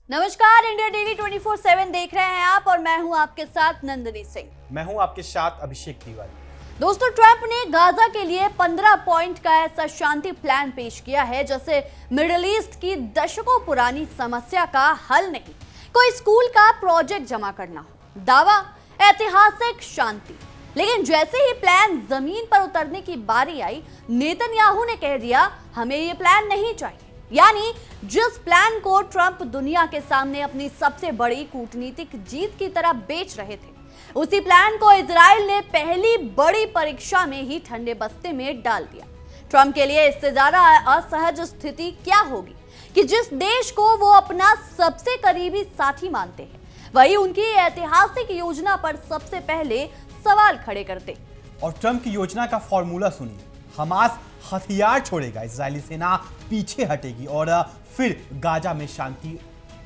नमस्कार, India daily 24/7 देख रहे हैं आप और मैं हूं आपके साथ नंदिनी सिंह। मैं हूं आपके साथ अभिषेक तिवारी। दोस्तों, ट्रंप ने गाजा के लिए 15 पॉइंट का ऐसा शांति प्लान पेश किया है जैसे मिडिल ईस्ट की दशकों पुरानी समस्या का हल नहीं, कोई स्कूल का प्रोजेक्ट जमा करना हो। दावा ऐतिहासिक शांति। लेकिन जैसे ही प्लान जमीन पर उतरने की बारी आई, नेतन्याहू ने कह दिया हमें ये प्लान नहीं चाहिए। यानी जिस प्लान को ट्रंप दुनिया के सामने अपनी सबसे बड़ी कूटनीतिक जीत की तरह बेच रहे थे, उसी प्लान को इजराइल ने पहली बड़ी परीक्षा में ही ठंडे बस्ते में डाल दिया। ट्रंप के लिए इससे ज्यादा असहज स्थिति क्या होगी कि जिस देश को वो अपना सबसे करीबी साथी मानते हैं, वही उनकी ऐतिहासिक योजना पर सबसे पहले सवाल खड़े करते। और ट्रंप की योजना का फॉर्मूला सुनिए। हमास हथियार छोड़ेगा, इजरायली सेना पीछे हटेगी और फिर गाजा में शांति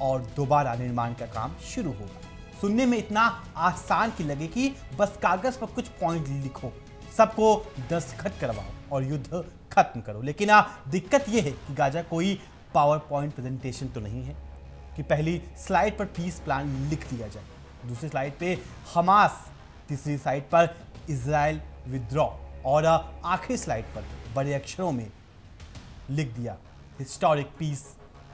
और दोबारा निर्माण का काम शुरू होगा। सुनने में इतना आसान की लगे कि बस कागज पर कुछ पॉइंट लिखो, सबको दस्तखत करवाओ और युद्ध खत्म करो। लेकिन दिक्कत यह है कि गाजा कोई पावर पॉइंट प्रेजेंटेशन तो नहीं है कि पहली स्लाइड पर पीस प्लान लिख दिया जाए, दूसरी स्लाइड पे हमास, तीसरी स्लाइड पर इजराइल विद्रॉ और आखिरी स्लाइड पर बड़े अक्षरों में लिख दिया हिस्टोरिक पीस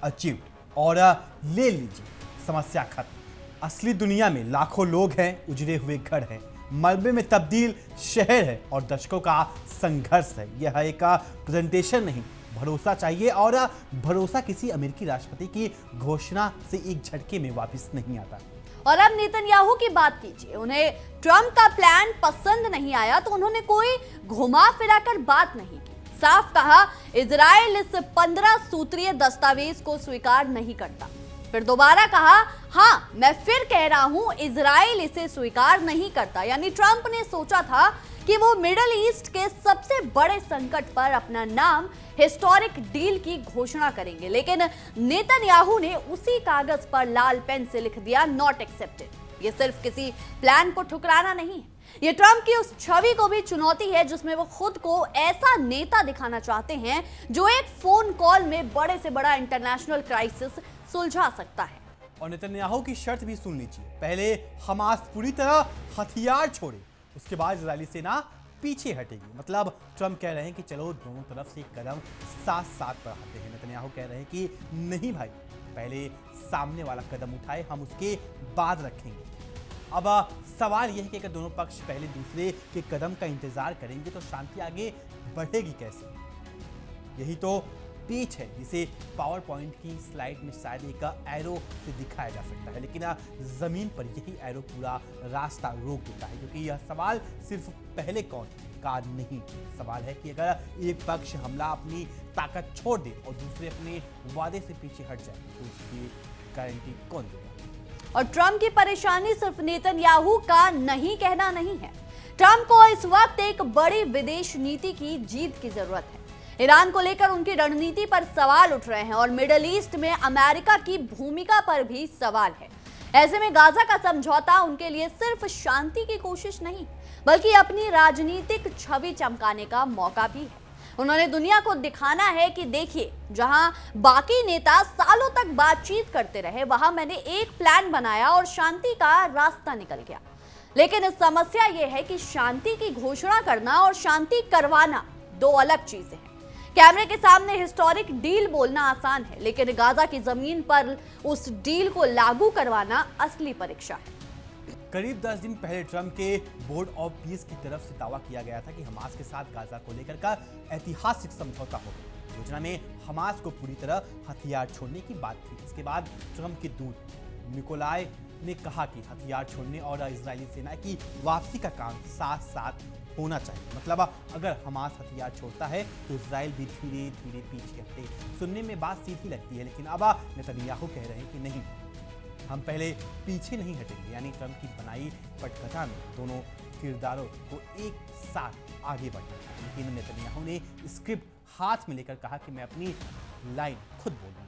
अचीव्ड और ले लीजिए समस्या खत्म। असली दुनिया में लाखों लोग हैं, उजड़े हुए घर हैं, मलबे में तब्दील शहर है और दशकों का संघर्ष है। यह एक प्रेजेंटेशन नहीं, भरोसा चाहिए और भरोसा किसी अमेरिकी राष्ट्रपति की घोषणा से एक झटके में वापस नहीं आता। और अब नेतन्याहू की बात कीजिए। उन्हें ट्रंप का प्लान पसंद नहीं आया तो उन्होंने कोई घुमा फिराकर बात नहीं की। साफ कहा इजराइल इस 15 सूत्रीय दस्तावेज को स्वीकार नहीं करता। फिर दोबारा कहा हाँ, मैं फिर कह रहा हूं इजराइल इसे स्वीकार नहीं करता। यानी ट्रंप ने सोचा था कि वो मिडिल ईस्ट के सबसे बड़े संकट पर अपना नाम हिस्टोरिक डील की घोषणा करेंगे, लेकिन नेतन्याहू ने उसी कागज पर लाल पेन से लिख दिया नॉट एक्सेप्टेड। ये सिर्फ किसी प्लान को ठुकराना नहीं है, ये ट्रंप की उस छवि को भी चुनौती है जिसमें वो खुद को ऐसा नेता दिखाना चाहते हैं जो एक फोन कॉल में बड़े से बड़ा इंटरनेशनल क्राइसिस सुलझा सकता है। और नेतन्याहू की शर्त भी सुन लीजिए। पहले हमास पूरी तरह हथियार छोड़े, उसके बाद इजरायली सेना पीछे हटेगी। मतलब ट्रंप कह रहे हैं कि चलो दोनों तरफ से कदम साथ साथ बढ़ाते हैं। नेतन्याहू कह रहे हैं कि नहीं भाई, पहले सामने वाला कदम उठाए, हम उसके बाद रखेंगे। अब सवाल यह है कि अगर दोनों पक्ष पहले दूसरे के कदम का इंतजार करेंगे तो शांति आगे बढ़ेगी कैसे? यही तो पेच है जिसे पावर पॉइंट की स्लाइड में शायद एक एरो से दिखाया जा सकता है, लेकिन जमीन पर यही एरो पूरा रास्ता रोक देता है। क्योंकि यह सवाल सिर्फ पहले कौन का नहीं, सवाल है कि अगर एक पक्ष हमला अपनी ताकत छोड़ दे और दूसरे अपने वादे से पीछे हट जाए तो उसकी गारंटी कौन देगा? और ट्रंप की परेशानी सिर्फ नेतन्याहू का नहीं कहना नहीं है। ट्रंप को इस वक्त एक बड़ी विदेश नीति की जीत की जरूरत है। ईरान को लेकर उनकी रणनीति पर सवाल उठ रहे हैं और मिडिल ईस्ट में अमेरिका की भूमिका पर भी सवाल है। ऐसे में गाजा का समझौता उनके लिए सिर्फ शांति की कोशिश नहीं, बल्कि अपनी राजनीतिक छवि चमकाने का मौका भी है। उन्होंने दुनिया को दिखाना है कि देखिए, जहां बाकी नेता सालों तक बातचीत करते रहे, वहां मैंने एक प्लान बनाया और शांति का रास्ता निकल गया। लेकिन समस्या यह है कि शांति की घोषणा करना और शांति करवाना दो अलग चीजें हैं। कैमरे के सामने हिस्टोरिक डील बोलना आसान है, लेकिन गाजा की जमीन पर उस डील को लागू करवाना असली परीक्षा है। करीब 10 दिन पहले ट्रंप के बोर्ड ऑफ पीस की तरफ से दावा किया गया था कि हमास के साथ गाजा को लेकर का ऐतिहासिक समझौता होगा। योजना में हमास को पूरी तरह हथियार छोड़ने की बात थी। इसके बाद ट्रंप के दूत निकोलाई ने कहा कि हथियार छोड़ने और इजरायली सेना की वापसी का काम साथ साथ होना चाहिए। मतलब अगर हमास हथियार छोड़ता है तो इजराइल भी धीरे धीरे पीछे हटे। सुनने में बात सीधी लगती है, लेकिन अब नेतन्याहू कह रहे हैं कि नहीं, हम पहले पीछे नहीं हटेंगे। यानी ट्रंप की बनाई पटकथा में दोनों किरदारों को एक साथ आगे बढ़ना है। लेकिन नेतन्याहू ने स्क्रिप्ट हाथ में लेकर कहा कि मैं अपनी लाइन खुद बोलूंगा।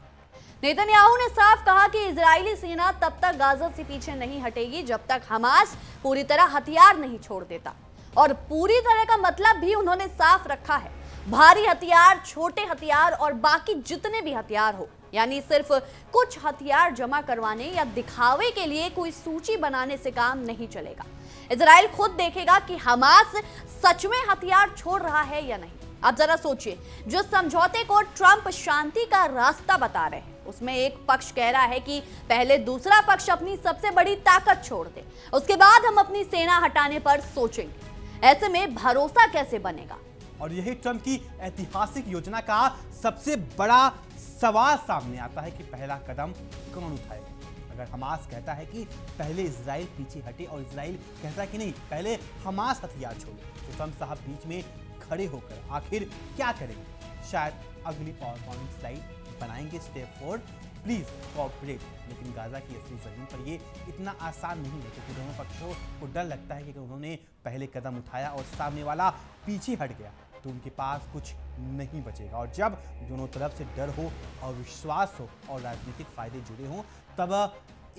नेतन्याहू ने साफ कहा कि इजरायली सेना तब तक गाजा से पीछे नहीं हटेगी जब तक हमास पूरी तरह हथियार नहीं छोड़ देता। और पूरी तरह का मतलब भी उन्होंने साफ रखा है। भारी हथियार, छोटे हथियार और बाकी जितने भी हथियार हो, यानी सिर्फ कुछ हथियार जमा करवाने या दिखावे के लिए कोई सूची बनाने से काम नहीं चलेगा। इजराइल खुद देखेगा कि हमास सच में हथियार छोड़ रहा है या नहीं। अब जरा सोचिए, जो समझौते को ट्रंप शांति का रास्ता बता रहे हैं, उसमें एक पक्ष कह रहा है कि पहले दूसरा पक्ष अपनी सबसे बड़ी ताकत छोड़ दे, उसके बाद हम अपनी सेना हटाने पर सोचेंगे। ऐसे में भरोसा कैसे बनेगा? और यही ट्रंप की ऐतिहासिक योजना का सबसे बड़ा सवाल सामने आता है कि पहला कदम कौन उठाएगा। अगर हमास कहता है कि पहले इजराइल पीछे हटे और इजराइल कहता है कि नहीं, पहले हमास हथियार छोड़े, तो ट्रंप साहब बीच में खड़े होकर आखिर क्या करेंगे? शायद अगली पावरपॉइंट स्लाइड बनाएंगे स्टेप 4 प्लीज कोऑपरेट। लेकिन गाजा की असली जमीन पर ये इतना आसान नहीं है, क्योंकि दोनों पक्षों को डर लगता है कि उन्होंने पहले कदम उठाया और सामने वाला पीछे हट गया तो उनके पास कुछ नहीं बचेगा। और जब दोनों तरफ से डर हो और विश्वास हो और राजनीतिक फायदे जुड़े हों, तब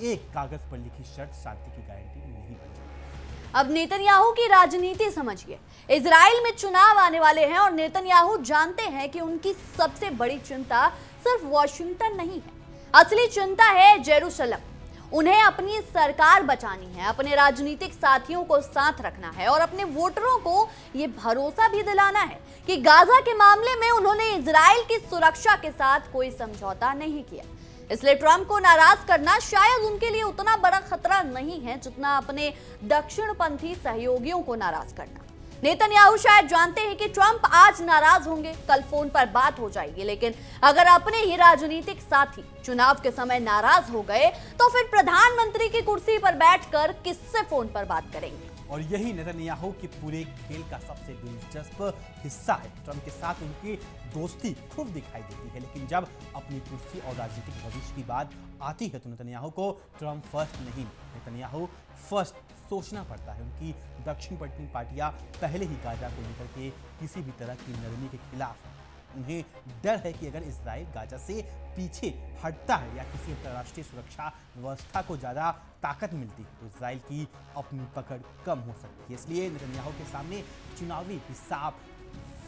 एक कागज पर लिखी शर्त शांति की गारंटी नहीं बचेगी। अब नेतन्याहू की राजनीति समझिए। इजराइल में चुनाव आने वाले हैं और नेतन्याहू जानते हैं कि उनकी सबसे बड़ी चिंता सिर्फ वॉशिंगटन नहीं है, असली चिंता है जेरूसलम। उन्हें अपनी सरकार बचानी है, अपने राजनीतिक साथियों को साथ रखना है और अपने वोटरों को यह भरोसा भी दिलाना है कि गाजा के मामले में उन्होंने इजराइल की सुरक्षा के साथ कोई समझौता नहीं किया। इसलिए ट्रंप को नाराज करना शायद उनके लिए उतना बड़ा खतरा नहीं है जितना अपने दक्षिणपंथी सहयोगियों को नाराज करना। नेतन्याहू शायद जानते हैं कि ट्रंप आज नाराज होंगे, कल फोन पर बात हो जाएगी, लेकिन अगर अपने ही राजनीतिक साथी चुनाव के समय नाराज हो गए तो फिर प्रधानमंत्री की कुर्सी पर बैठकर किससे फोन पर बात करेंगे? और यही नेतन्याहू के पूरे खेल का सबसे दिलचस्प हिस्सा है। ट्रंप के साथ उनकी दोस्ती खूब दिखाई देती है, लेकिन जब अपनी कुर्सी और राजनीतिक भविष्य की बात आती है तो नेतन्याहू को ट्रंप फर्स्ट नहीं, नेतन्याहू फर्स्ट सोचना पड़ता है। उनकी दक्षिणपंथी पार्टियां पहले ही गाजा को लेकर के किसी भी तरह की नरमी के खिलाफ हैं। उन्हें डर है कि अगर इजराइल गाजा से पीछे हटता है या किसी अंतर्राष्ट्रीय सुरक्षा व्यवस्था को ज़्यादा ताकत मिलती है तो इजराइल की अपनी पकड़ कम हो सकती है। इसलिए नेतन्याहू के सामने चुनावी हिसाब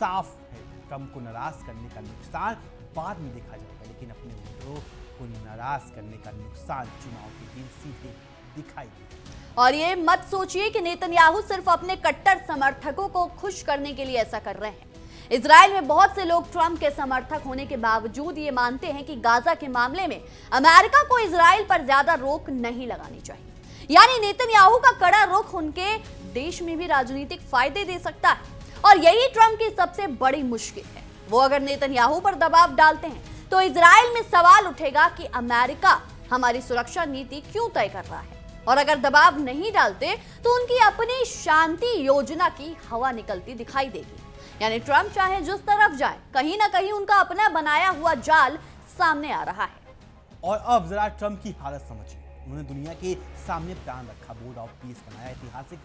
साफ है। ट्रंप को नाराज करने का नुकसान बाद में देखा जाएगा, लेकिन अपने वोटरों को नाराज करने का नुकसान चुनाव के दिन सीधे दिखाई देगा। और ये मत सोचिए कि नेतन्याहू सिर्फ अपने कट्टर समर्थकों को खुश करने के लिए ऐसा कर रहे हैं। इजराइल में बहुत से लोग ट्रंप के समर्थक होने के बावजूद ये मानते हैं कि गाजा के मामले में अमेरिका को इजराइल पर ज्यादा रोक नहीं लगानी चाहिए। यानी नेतन्याहू का कड़ा रुख उनके देश में भी राजनीतिक फायदे दे सकता है और यही ट्रंप की सबसे बड़ी मुश्किल है। वो अगर नेतन्याहू पर दबाव डालते हैं तो इजराइल में सवाल उठेगा कि अमेरिका हमारी सुरक्षा नीति क्यों तय कर रहा है, और अगर दबाव नहीं डालते तो उनकी अपनी शांति योजना की हवा निकलती दिखाई देगी। यानी ट्रंप चाहे जिस तरफ जाए, कहीं ना कहीं उनका अपना बनाया हुआ जाल सामने आ रहा है। और अब जरा ट्रंप की हालत समझिए। उन्होंने दुनिया के सामने प्लान रखा, बोर्ड ऑफ पीस बनाया, ऐतिहासिक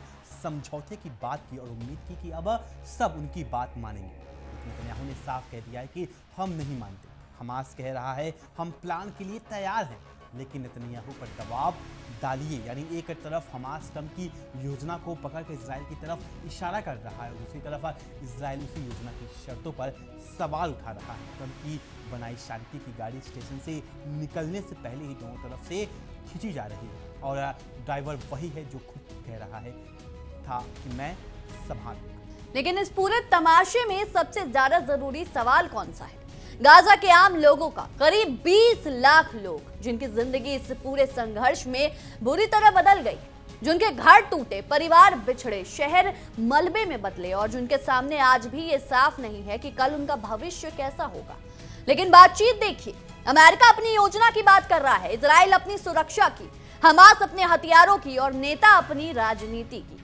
समझौते की बात की और उम्मीद की कि अब सब उनकी बात मानेंगे। लेकिन नेतन्याहू ने साफ कह दिया है कि हम नहीं मानते। हमास कह रहा है हम प्लान के लिए तैयार हैं, लेकिन नेतन्याहू पर दबाव डालिए। यानी एक तरफ हमास ट्रंप की योजना को पकड़ कर इजराइल की तरफ इशारा कर रहा है, दूसरी तरफ इजराइल उसी योजना की शर्तों पर सवाल उठा रहा है। ट्रंप की बनाई शांति की गाड़ी स्टेशन से निकलने से पहले ही दोनों तरफ से खींची जा रही है और ड्राइवर वही है जो खुद कह रहा है था कि मैं संभालूंगा। लेकिन इस पूरे तमाशे में सबसे ज्यादा जरूरी सवाल कौन सा है? गाजा के आम लोगों का, करीब 20 लाख लोग जिनकी जिंदगी इस पूरे संघर्ष में बुरी तरह बदल गई, जिनके घर टूटे, परिवार बिछड़े, शहर मलबे में बदले और जिनके सामने आज भी ये साफ नहीं है कि कल उनका भविष्य कैसा होगा। लेकिन बातचीत देखिए, अमेरिका अपनी योजना की बात कर रहा है, इजराइल अपनी सुरक्षा की, हमास अपने हथियारों की और नेता अपनी राजनीति की।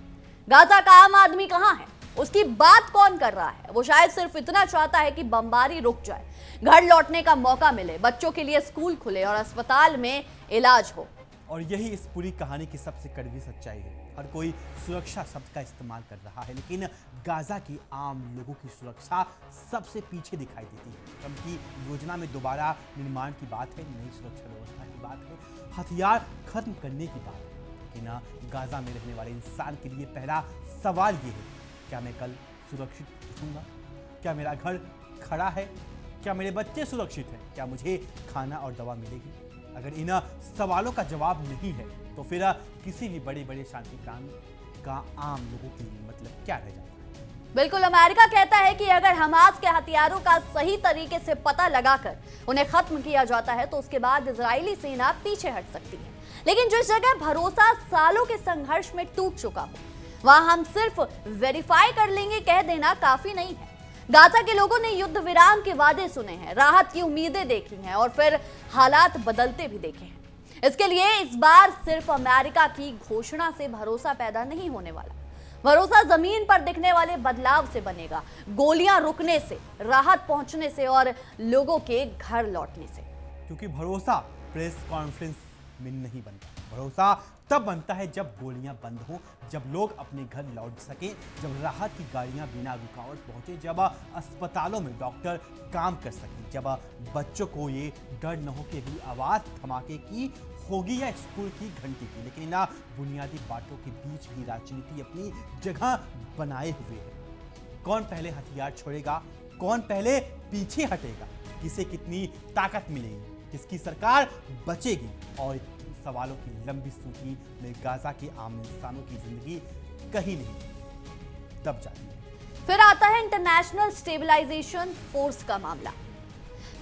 गाजा का आम आदमी कहां है? उसकी बात कौन कर रहा है? वो शायद सिर्फ इतना चाहता है कि बमबारी रुक जाए, घर लौटने का मौका मिले, बच्चों के लिए स्कूल खुले और अस्पताल में इलाज हो। और यही इस पूरी कहानी की सबसे कड़वी सच्चाई है। हर कोई सुरक्षा शब्द का इस्तेमाल कर रहा है, लेकिन गाजा की आम लोगों की सुरक्षा सबसे पीछे दिखाई देती है। ट्रंप की योजना में दोबारा निर्माण की बात है, नई सुरक्षा व्यवस्था की बात है, हथियार खत्म करने की बात है। लेकिन गाजा में रहने वाले इंसान के लिए पहला सवाल ये है, क्या मैं कल सुरक्षित रहूँगा? क्या मेरा घर खड़ा है? क्या मेरे बच्चे सुरक्षित हैं? क्या मुझे खाना और दवा मिलेगी? अगर इन सवालों का जवाब नहीं है तो फिर किसी भी बड़े बड़े शांति काम का आम लोगों के लिए मतलब क्या रह जाता है? बिल्कुल, अमेरिका कहता है कि अगर हमास के हथियारों का सही तरीके से पता लगाकर उन्हें खत्म किया जाता है तो उसके बाद इजरायली सेना पीछे हट सकती है। लेकिन जिस जगह भरोसा सालों के संघर्ष में टूट चुका हो, वहां हम सिर्फ वेरीफाई कर लेंगे कह देना काफी नहीं है। गाजा के लोगों ने युद्ध विराम के वादे सुने हैं, राहत की उम्मीदें देखी हैं और फिर हालात बदलते भी देखे हैं। इसके लिए इस बार सिर्फ अमेरिका की घोषणा से भरोसा पैदा नहीं होने वाला। भरोसा जमीन पर दिखने वाले बदलाव से बनेगा, गोलियां रुकने से, राहत पहुंचने से और लोगों के घर लौटने से। क्योंकि भरोसा प्रेस कॉन्फ्रेंस में नहीं बनता। भरोसा तब बनता है जब गोलियां बंद हो, जब लोग अपने घर लौट सकें, जब राहत की गाड़ियां बिना रुकावट पहुंचे, जब अस्पतालों में डॉक्टर काम कर सकें, जब बच्चों को ये डर न हो कि अगली आवाज़ धमाके की होगी या स्कूल की घंटी की। लेकिन इन बुनियादी बातों के बीच भी राजनीति अपनी जगह बनाए हुए है। कौन पहले हथियार छोड़ेगा, कौन पहले पीछे हटेगा, किसे कितनी ताकत मिलेगी, किसकी सरकार बचेगी, और सवालों की लंबी सूची में गाजा के आम इंसानों की जिंदगी कहीं नहीं दब जाती है। फिर आता है इंटरनेशनल स्टेबलाइजेशन फोर्स का मामला।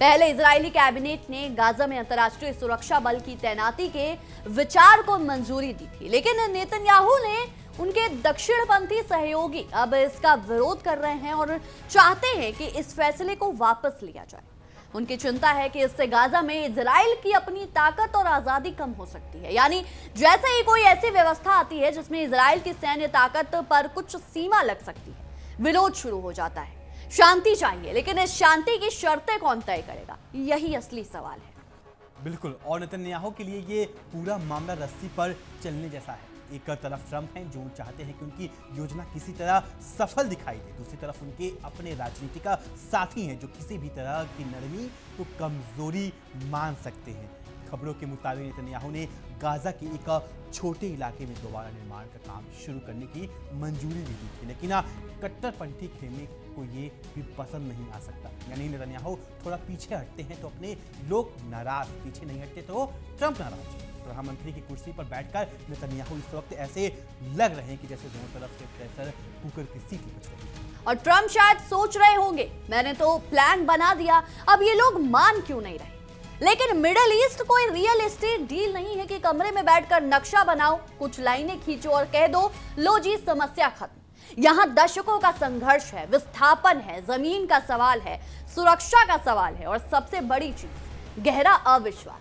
पहले इजरायली कैबिनेट ने गाजा में अंतर्राष्ट्रीय सुरक्षा बल की तैनाती के विचार को मंजूरी दी थी, लेकिन नेतन्याहू ने उनके दक्षिणपंथी सहयोगी अब इसका विरोध कर रहे हैं और चाहते हैं कि इस फैसले को वापस लिया जाए। उनकी चिंता है कि इससे गाजा में इजराइल की अपनी ताकत और आजादी कम हो सकती है। यानी जैसे ही कोई ऐसी व्यवस्था आती है जिसमें इजराइल की सैन्य ताकत पर कुछ सीमा लग सकती है, विरोध शुरू हो जाता है। शांति चाहिए, लेकिन इस शांति की शर्तें कौन तय करेगा, यही असली सवाल है। बिल्कुल, और नेतन्याहू के लिए ये पूरा मामला रस्सी पर चलने जैसा है। एक तरफ ट्रंप हैं जो चाहते हैं कि उनकी योजना किसी तरह सफल दिखाई दे, दूसरी तरफ उनके अपने राजनीतिक साथी हैं जो किसी भी तरह की नरमी को कमजोरी मान सकते हैं। खबरों के मुताबिक नेतन्याहू ने गाजा के एक छोटे इलाके में दोबारा निर्माण का काम शुरू करने की मंजूरी भी दी थी, लेकिन कट्टरपंथी खेमे को ये भी पसंद नहीं आ सकता। यानी नेतन्याहू थोड़ा पीछे हटते हैं तो अपने लोग नाराज, पीछे नहीं हटते तो ट्रंप नाराज। प्रधानमंत्री की कुर्सी पर बैठकर नेतन्याहू इस वक्त ऐसे लग रहे हैं कि जैसे दोनों तरफ से प्रेशर कुकर की सीटी बच रही है। और ट्रंप शायद सोच रहे होंगे, मैंने तो प्लान बना दिया, अब ये लोग मान क्यों नहीं रहे। लेकिन मिडिल ईस्ट कोई रियल एस्टेट डील नहीं है कि कमरे में बैठकर नक्शा बनाओ, कुछ लाइनें खींचो और कह दो लो जी समस्या खत्म। यहां दशकों का संघर्ष है, विस्थापन है, जमीन का सवाल है, सुरक्षा का सवाल है और सबसे बड़ी चीज गहरा अविश्वास।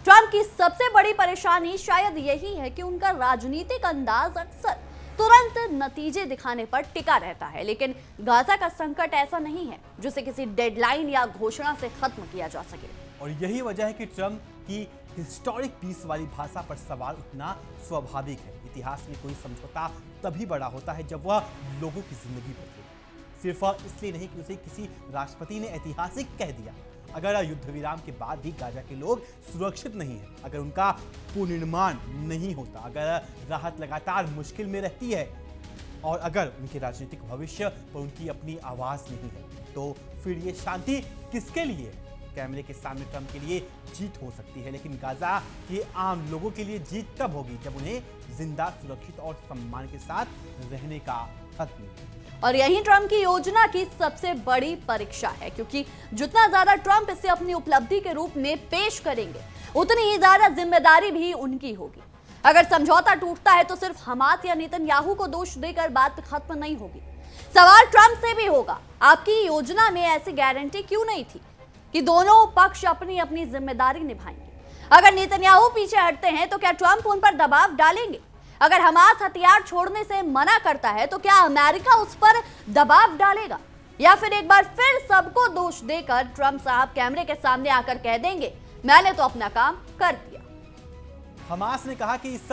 ट्रंप की सबसे बड़ी परेशानी शायद यही है कि उनका राजनीतिक अंदाज अक्सर तुरंत नतीजे दिखाने पर टिका रहता है, लेकिन गाजा का संकट ऐसा नहीं है जिसे किसी डेडलाइन या घोषणा से खत्म किया जा सके। और यही वजह है कि ट्रंप की हिस्टोरिक पीस वाली भाषा पर सवाल उठना स्वाभाविक है। इतिहास में कोई समझौता तभी बड़ा होता है जब वह लोगों की जिंदगी बदले, सिर्फ इसलिए नहीं कि उसे किसी राष्ट्रपति ने ऐतिहासिक कह दिया। अगर युद्ध विराम के बाद भी गाजा के लोग सुरक्षित नहीं हैं, अगर उनका पुनर्निर्माण नहीं होता, अगर राहत लगातार मुश्किल में रहती है और अगर उनके राजनीतिक भविष्य पर उनकी अपनी आवाज नहीं है, तो फिर ये शांति किसके लिए? कैमरे के सामने ट्रंप के लिए जीत हो सकती है, लेकिन गाजा के आम लोगों के लिए जीत तब होगी जब उन्हें जिंदा, सुरक्षित और सम्मान के साथ रहने का हक मिले। और यही ट्रंप की योजना की सबसे बड़ी परीक्षा है, क्योंकि जितना ज्यादा ट्रंप इसे अपनी उपलब्धि के रूप में पेश करेंगे, उतनी ही ज्यादा जिम्मेदारी भी उनकी होगी। अगर समझौता टूटता है तो सिर्फ हमास या नेतन्याहू को दोष देकर बात खत्म नहीं होगी। सवाल ट्रंप से भी होगा, आपकी योजना में ऐसी गारंटी क्यों नहीं थी कि दोनों पक्ष अपनी अपनी जिम्मेदारी निभाएंगे? अगर नेतन्याहू पीछे हटते हैं तो क्या ट्रंप उन पर दबाव डालेंगे? अगर हमास हथियार छोड़ने से मना करता है तो क्या अमेरिका उस पर दबाव डालेगा? या फिर एक बार फिर सबको दोष देकर ट्रंप साहब कैमरे के सामने आकर कह देंगे मैंने तो अपना काम कर दिया? हमास ने कहा कि इस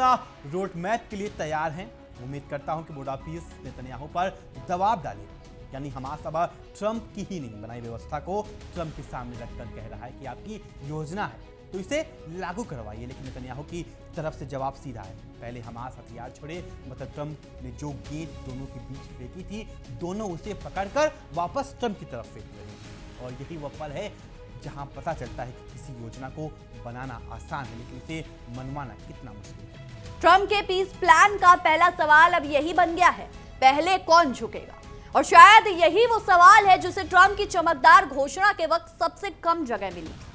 रोड मैप के लिए तैयार हैं। उम्मीद करता हूं कि बुडापेस्ट नेतन्याहू पर दबाव डालेगा। यानी हमास अब ट्रंप की ही नहीं बनाई व्यवस्था को ट्रंप के सामने रखकर कह रहा है कि आपकी योजना है तो इसे लागू करवाइए। लेकिन नेतन्याहू की तरफ से जवाब सीधा है, पहले हमास हथियार छोड़े। मतलब ट्रंप ने जो गेंद दोनों के बीच फेंकी थी, दोनों उसे पकड़कर वापस ट्रंप की तरफ फेंक रहे हैं। और यही वह पल है जहां पता चलता है कि किसी योजना को बनाना आसान है लेकिन इसे मनवाना कितना मुश्किल है। ट्रंप के पीस प्लान का पहला सवाल अब यही बन गया है, पहले कौन झुकेगा? और शायद यही वो सवाल है जिसे ट्रंप की चमकदार घोषणा के वक्त सबसे कम जगह मिली थी।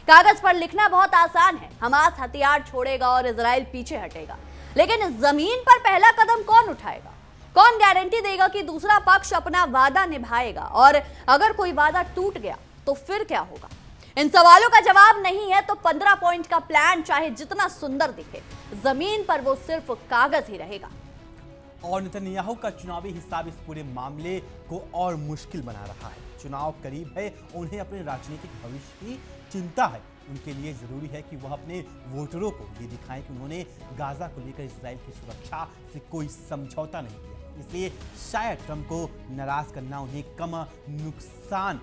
कागज पर लिखना बहुत आसान है, हमास हथियार छोड़ेगा और इजराइल पीछे हटेगा, लेकिन जमीन पर पहला कदम कौन उठाएगा? कौन गारंटी देगा कि दूसरा पक्ष अपना वादा निभाएगा? और अगर कोई वादा टूट गया तो फिर क्या होगा? इन सवालों का जवाब नहीं है तो 15 पॉइंट का प्लान चाहे जितना सुंदर दिखे, जमीन पर वो सिर्फ कागज ही रहेगा। और नेतन्याहू का चुनावी हिसाब इस पूरे मामले को और मुश्किल बना रहा है। चुनाव करीब है, उन्हें अपने राजनीतिक भविष्य की चिंता है। उनके लिए जरूरी है कि वह अपने वोटरों को ये दिखाएं कि उन्होंने गाजा को लेकर इजराइल की सुरक्षा से कोई समझौता नहीं किया। इसलिए शायद ट्रंप को नाराज करना उन्हें कम नुकसान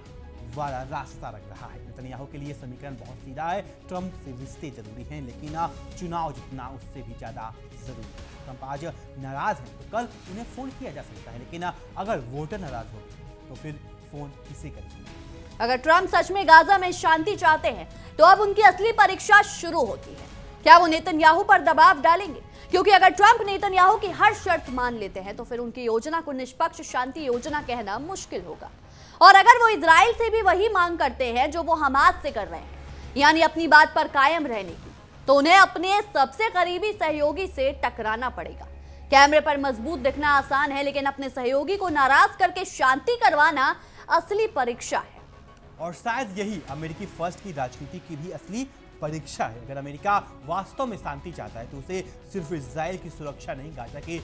वाला रास्ता लग रहा है। नेतन्याहू के लिए समीकरण बहुत सीधा है, ट्रंप से रिश्ते जरूरी हैं लेकिन चुनाव जितना उससे भी ज्यादा जरूरी है। ट्रंप आज नाराज हैं तो कल उन्हें फोन किया जा सकता है, लेकिन अगर वोटर नाराज हो तो फिर फोन किसे करेंगे? अगर ट्रंप सच में गाजा में शांति चाहते हैं तो अब उनकी असली परीक्षा शुरू होती है। क्या वो नेतन्याहू पर दबाव डालेंगे? क्योंकि अगर ट्रंप नेतन्याहू की हर शर्त मान लेते हैं तो फिर उनकी योजना को निष्पक्ष शांति योजना कहना मुश्किल होगा। और अगर वो इजराइल से भी वही मांग करते हैं जो वो हमास से कर रहे हैं, यानी अपनी बात पर कायम रहने की, तो उन्हें अपने सबसे करीबी सहयोगी से टकराना पड़ेगा। कैमरे पर मजबूत दिखना आसान है, लेकिन अपने सहयोगी को नाराज करके शांति करवाना असली परीक्षा है। और शायद यही अमेरिकी फर्स्ट की राजनीति की भी असली परीक्षा है। अगर अमेरिका वास्तव में शांति चाहता है तो उसे सिर्फ इजराइल की सुरक्षा नहीं, गाजा के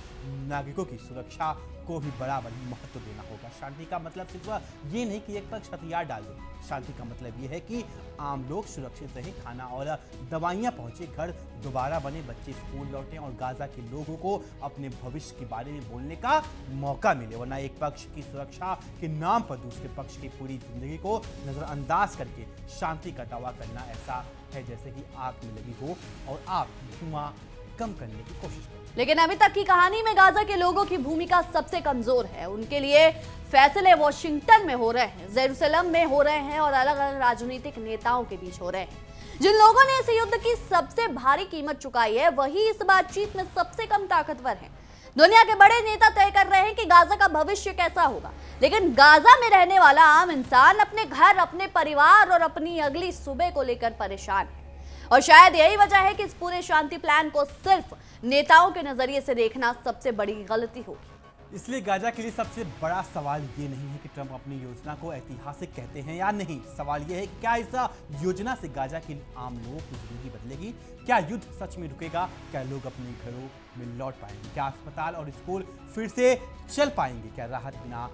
नागरिकों की सुरक्षा को भी बराबर महत्व देना होगा। शांति का मतलब सिर्फ ये नहीं कि एक पक्ष हथियार डाल दे, शांति का मतलब ये है कि आम लोग सुरक्षित रहें, खाना और दवाइयाँ पहुँचे, घर दोबारा बने, बच्चे स्कूल लौटें और गाजा के लोगों को अपने भविष्य के बारे में बोलने का मौका मिले। वरना एक पक्ष की सुरक्षा के नाम पर दूसरे पक्ष की पूरी जिंदगी को नजरअंदाज करके शांति का दावा करना ऐसा है जैसे कि आग में लगी हो और आप धुआं कम करने की कोशिश करें। लेकिन अभी तक की कहानी में गाजा के लोगों की भूमिका सबसे कमजोर है। उनके लिए फैसले वॉशिंगटन में हो रहे हैं, जेरूसलम में हो रहे हैं और अलग अलग राजनीतिक नेताओं के बीच हो रहे हैं। जिन लोगों ने इस युद्ध की सबसे भारी कीमत चुकाई है वही इस बातचीत में सबसे कम ताकतवर हैं। दुनिया के बड़े नेता तय कर रहे हैं कि गाजा का भविष्य कैसा होगा, लेकिन गाजा में रहने वाला आम इंसान अपने घर, अपने परिवार और अपनी अगली सुबह को लेकर परेशान है। और शायद यही वजह है कि इस पूरे शांति प्लान को सिर्फ नेताओं के नजरिए से देखना सबसे बड़ी गलती होगी। इसलिए गाजा के लिए सबसे बड़ा सवाल ये नहीं है कि ट्रंप अपनी योजना को ऐतिहासिक कहते हैं या नहीं। सवाल ये है कि क्या इस योजना से गाजा के आम लोगों की जिंदगी बदलेगी? क्या युद्ध सच में रुकेगा? क्या लोग अपने घरों में लौट पाएंगे? क्या अस्पताल और स्कूल फिर से चल पाएंगे? क्या राहत बिना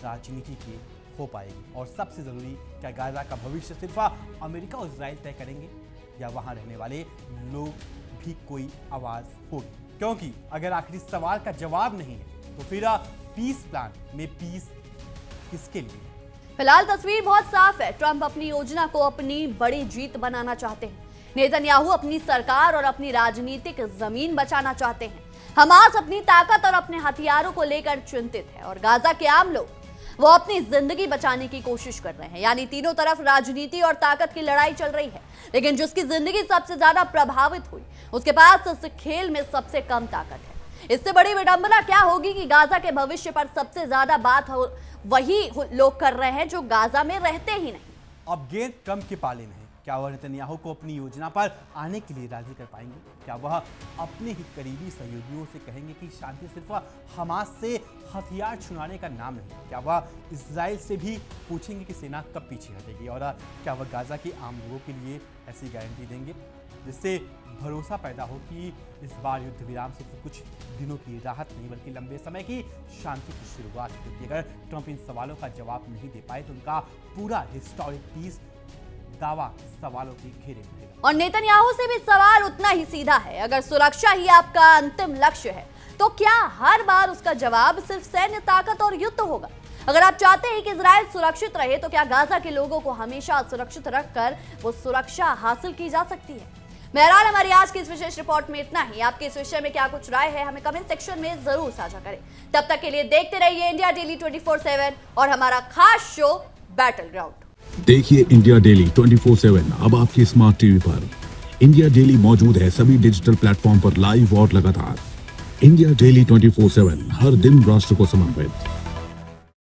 राजनीति के हो पाएगी? और सबसे जरूरी, क्या गाजा का भविष्य सिर्फ अमेरिका और इजराइल तय करेंगे या वहां रहने वाले लोग भी कोई आवाज होगी? क्योंकि अगर आखिरी सवाल का जवाब नहीं है तो फिर पीस प्लान में पीस किसके लिए? फिलहाल तस्वीर बहुत साफ है। ट्रंप अपनी योजना को अपनी बड़ी जीत बनाना चाहते हैं, नेतन्याहू अपनी सरकार और अपनी राजनीतिक जमीन बचाना चाहते हैं, हमास अपनी ताकत और अपने हथियारों को लेकर चिंतित है और गाजा के आम लोग वो अपनी जिंदगी बचाने की कोशिश कर रहे हैं। यानी तीनों तरफ राजनीति और ताकत की लड़ाई चल रही है, लेकिन जिसकी जिंदगी सबसे ज्यादा प्रभावित हुई उसके पास इस खेल में सबसे कम ताकत है। इससे बड़ी विडंबना क्या होगी कि गाजा के भविष्य पर सबसे ज्यादा बात वही लोग कर रहे हैं जो गाजा में रहते ही नहीं। अब गेंद ट्रंप के पाले में है। क्या वह नेतन्याहू को अपनी योजना पर आने के लिए राजी कर पाएंगे? क्या वह अपने ही करीबी सहयोगियों से कहेंगे कि शांति सिर्फ हमास से हथियार छुड़ाने का नाम नहीं? क्या वह इजराइल से भी पूछेंगे कि सेना कब पीछे हटेगी? और क्या वह गाजा के आम लोगों के लिए ऐसी गारंटी देंगे जिससे भरोसा पैदा हो कि इस बार युद्ध विराम सिर्फ कुछ दिनों की राहत नहीं बल्कि लंबे समय की शांति की शुरुआत? क्योंकि अगर ट्रंप इन सवालों का जवाब नहीं दे पाए तो उनका पूरा हिस्टोरिक पीस दावा सवालों के घेरे में रहेगा। और नेतन्याहू से भी सवाल उतना ही सीधा है। अगर सुरक्षा ही आपका अंतिम लक्ष्य है तो क्या हर बार उसका जवाब सिर्फ सैन्य ताकत और युद्ध होगा? अगर आप चाहते हैं कि इजराइल सुरक्षित रहे तो क्या गाजा के लोगों को हमेशा सुरक्षित रखकर वो सुरक्षा हासिल की जा सकती है? बहरहाल हमारी आज की इस विशेष रिपोर्ट में इतना ही। आपके इस विषय में क्या कुछ राय है हमें कमेंट सेक्शन में जरूर साझा करें। तब तक के लिए देखते रहिए इंडिया डेली 24/7 और हमारा खास शो बैटल ग्राउंड। देखिए इंडिया डेली 24/7 अब आपके स्मार्ट टीवी पर। इंडिया डेली मौजूद है सभी डिजिटल प्लेटफॉर्म पर लाइव और लगातार। इंडिया डेली 24/7 हर दिन राष्ट्र को समर्पित।